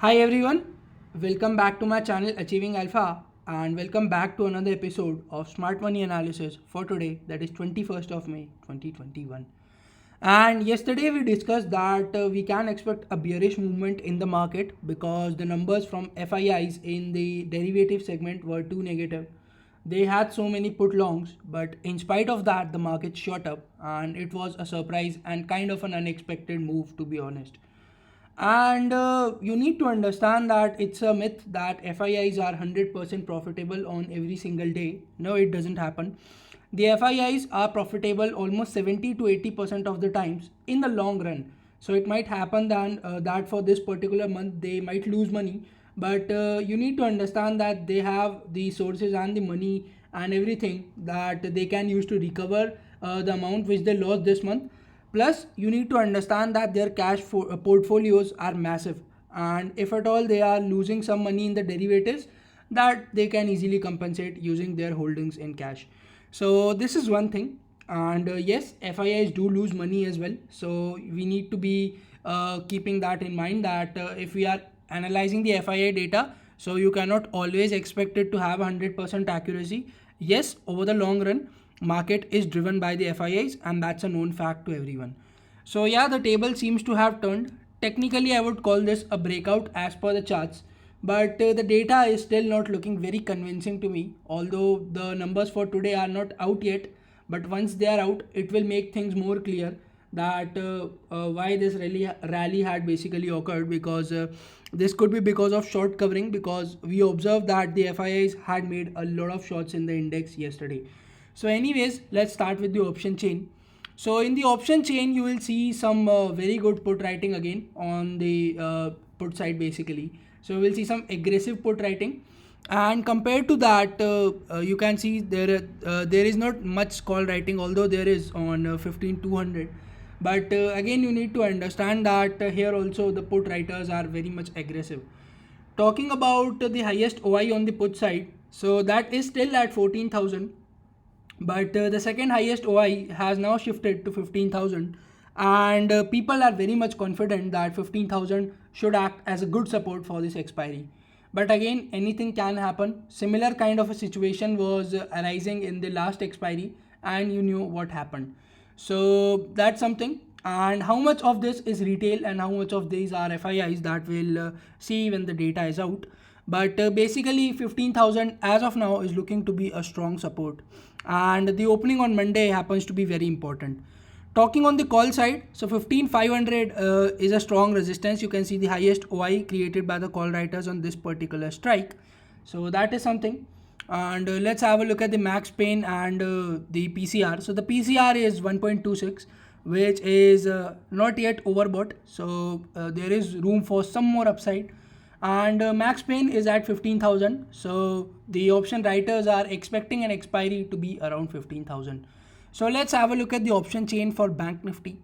Hi everyone, welcome back to my channel Achieving Alpha and welcome back to another episode of Smart Money Analysis for today, that is 21st of May 2021. And yesterday we discussed that we can expect a bearish movement in the market because the numbers from FIIs in the derivative segment were too negative. They had so many put longs, but in spite of that, the market shot up and it was a surprise and kind of an unexpected move, to be honest. And you need to understand that it's a myth that FIIs are 100% profitable on every single day. No, it doesn't happen. The FIIs are profitable almost 70 to 80% of the times in the long run. So it might happen that for this particular month they might lose money, but you need to understand that they have the sources and the money and everything that they can use to recover the amount which they lost this month. Plus, you need to understand that their portfolios are massive, and if at all they are losing some money in the derivatives, that they can easily compensate using their holdings in cash. So this is one thing, and yes, FIIs do lose money as well. So we need to be keeping that in mind that if we are analyzing the FII data, so you cannot always expect it to have 100% accuracy. Yes, over the long run market is driven by the FIIs and that's a known fact to everyone. So yeah, the table seems to have turned. Technically, I would call this a breakout as per the charts, but the data is still not looking very convincing to me. Although the numbers for today are not out yet, but once they are out, it will make things more clear that why this rally had basically occurred, because this could be because of short covering, because we observed that the FIIs had made a lot of shorts in the index yesterday. So anyways, let's start with the option chain. So in the option chain, you will see some very good put writing again on the put side basically. So we'll see some aggressive put writing, and compared to that, you can see there is not much call writing, although there is on 15200. But again, you need to understand that here also the put writers are very much aggressive. Talking about the highest OI on the put side, so that is still at 14,000, but the second highest OI has now shifted to 15,000, and people are very much confident that 15,000 should act as a good support for this expiry. But again, anything can happen. Similar kind of a situation was arising in the last expiry, and you knew what happened. So that's something. And how much of this is retail and how much of these are FIIs, that we'll see when the data is out. But basically 15,000 as of now is looking to be a strong support, and the opening on Monday happens to be very important. Talking on the call side, so 15,500 is a strong resistance. You can see the highest OI created by the call writers on this particular strike. So that is something. And let's have a look at the max pain and the PCR. So the PCR is 1.26, which is not yet overbought. So there is room for some more upside. And max pain is at 15,000. So the option writers are expecting an expiry to be around 15,000. So let's have a look at the option chain for Bank Nifty.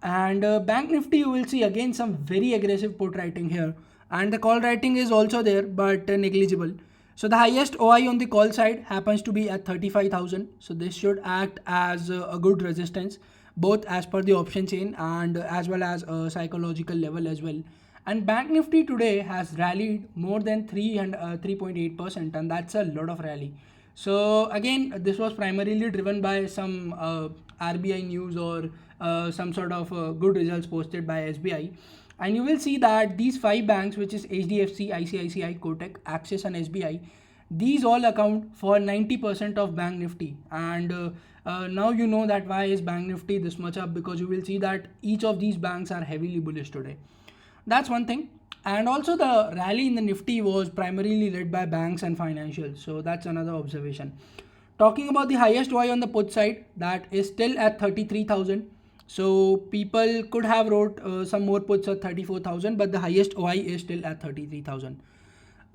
And Bank Nifty, you will see again some very aggressive put writing here, and the call writing is also there, but negligible. So the highest OI on the call side happens to be at 35,000. So this should act as a good resistance, both as per the option chain and as well as a psychological level as well. And Bank Nifty today has rallied more than 3.8%, and that's a lot of rally. So again, this was primarily driven by some RBI news or some sort of good results posted by SBI. And you will see that these five banks, which is HDFC, ICICI, Kotak, Axis and SBI, these all account for 90% of Bank Nifty. And now you know that why is Bank Nifty this much up, because you will see that each of these banks are heavily bullish today. That's one thing. And also the rally in the Nifty was primarily led by banks and financials. So that's another observation. Talking about the highest OI on the put side, that is still at 33,000. So people could have wrote some more puts at 34,000, but the highest OI is still at 33,000.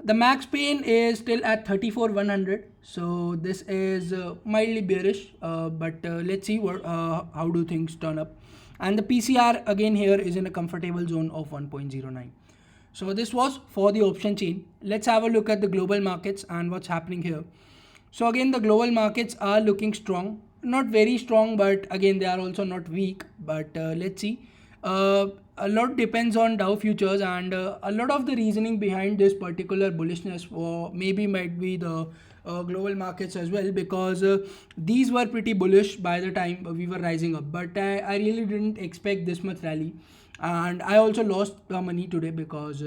The max pain is still at 34,100. So this is mildly bearish, but let's see how do things turn up. And the PCR again here is in a comfortable zone of 1.09. So this was for the option chain. Let's have a look at the global markets and what's happening here. So again, the global markets are looking strong, not very strong, but again they are also not weak. But let's see. a lot depends on Dow futures, and a lot of the reasoning behind this particular bullishness or maybe might be the global markets as well, because these were pretty bullish by the time we were rising up, but I really didn't expect this much rally, and I also lost money today because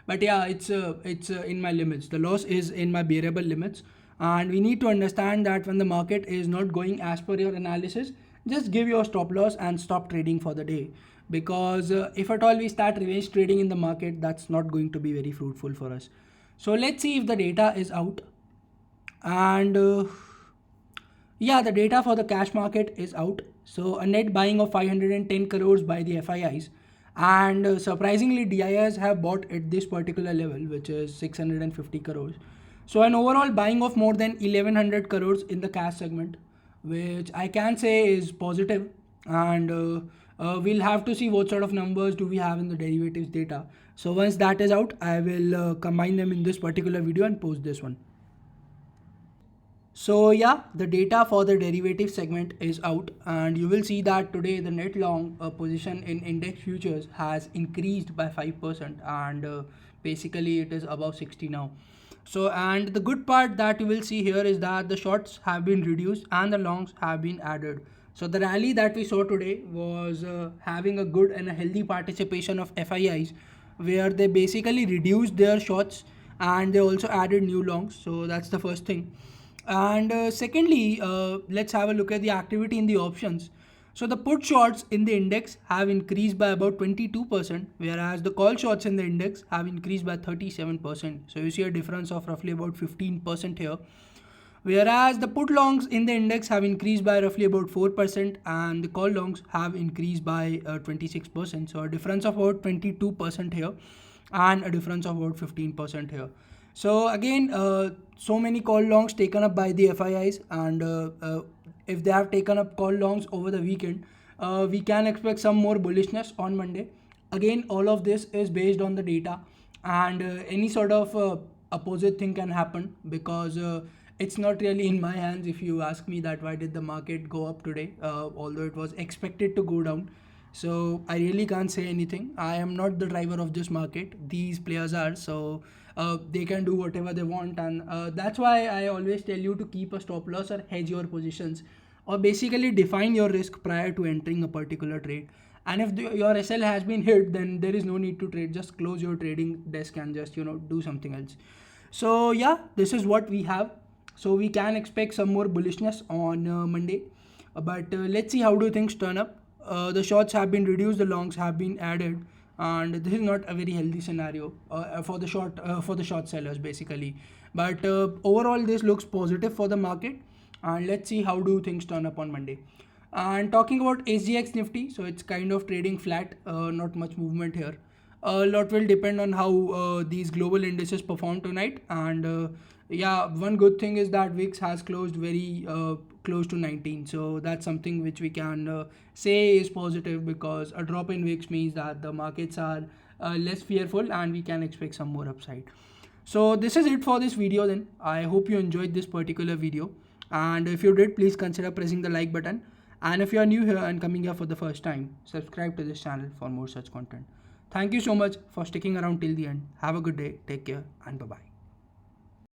but yeah, it's in my limits. The loss is in my bearable limits, and we need to understand that when the market is not going as per your analysis, just give your stop loss and stop trading for the day, because if at all we start revenge trading in the market, that's not going to be very fruitful for us. So let's see if the data is out. And yeah, the data for the cash market is out. So a net buying of 510 crores by the FIIs, and surprisingly DIs have bought at this particular level, which is 650 crores. So an overall buying of more than 1100 crores in the cash segment, which I can say is positive. And we'll have to see what sort of numbers do we have in the derivatives data. So once that is out, I will combine them in this particular video and post this one. So yeah, the data for the derivative segment is out, and you will see that today the net long position in index futures has increased by 5%, and basically it is above 60 now. So, and the good part that you will see here is that the shorts have been reduced and the longs have been added. So the rally that we saw today was having a good and a healthy participation of FIIs, where they basically reduced their shorts and they also added new longs. So that's the first thing. And secondly, let's have a look at the activity in the options. So the put shorts in the index have increased by about 22%, whereas the call shorts in the index have increased by 37%. So you see a difference of roughly about 15% here. Whereas the put longs in the index have increased by roughly about 4%, and the call longs have increased by 26%. So a difference of about 22% here and a difference of about 15% here. So again, so many call longs taken up by the FIIs, and if they have taken up call longs over the weekend, we can expect some more bullishness on Monday. Again, all of this is based on the data, and any sort of opposite thing can happen, because it's not really in my hands. If you ask me that why did the market go up today, although it was expected to go down, so I really can't say anything. I am not the driver of this market. These players are, so they can do whatever they want, and that's why I always tell you to keep a stop loss or hedge your positions, or basically define your risk prior to entering a particular trade. And if your SL has been hit, then there is no need to trade. Just close your trading desk and just do something else. So yeah, this is what we have. So we can expect some more bullishness on Monday, but let's see how do things turn up. The shorts have been reduced, the longs have been added, and this is not a very healthy scenario for the short sellers basically. But overall, this looks positive for the market, and let's see how do things turn up on Monday. And talking about SGX Nifty, so it's kind of trading flat, not much movement here. A lot will depend on how these global indices perform tonight, and yeah, one good thing is that VIX has closed very close to 19, so that's something which we can say is positive, because a drop in VIX means that the markets are less fearful and we can expect some more upside. So this is it for this video then. I hope you enjoyed this particular video, and if you did, please consider pressing the like button, and if you are new here and coming here for the first time, subscribe to this channel for more such content. Thank you so much for sticking around till the end. Have a good day, take care, and bye bye.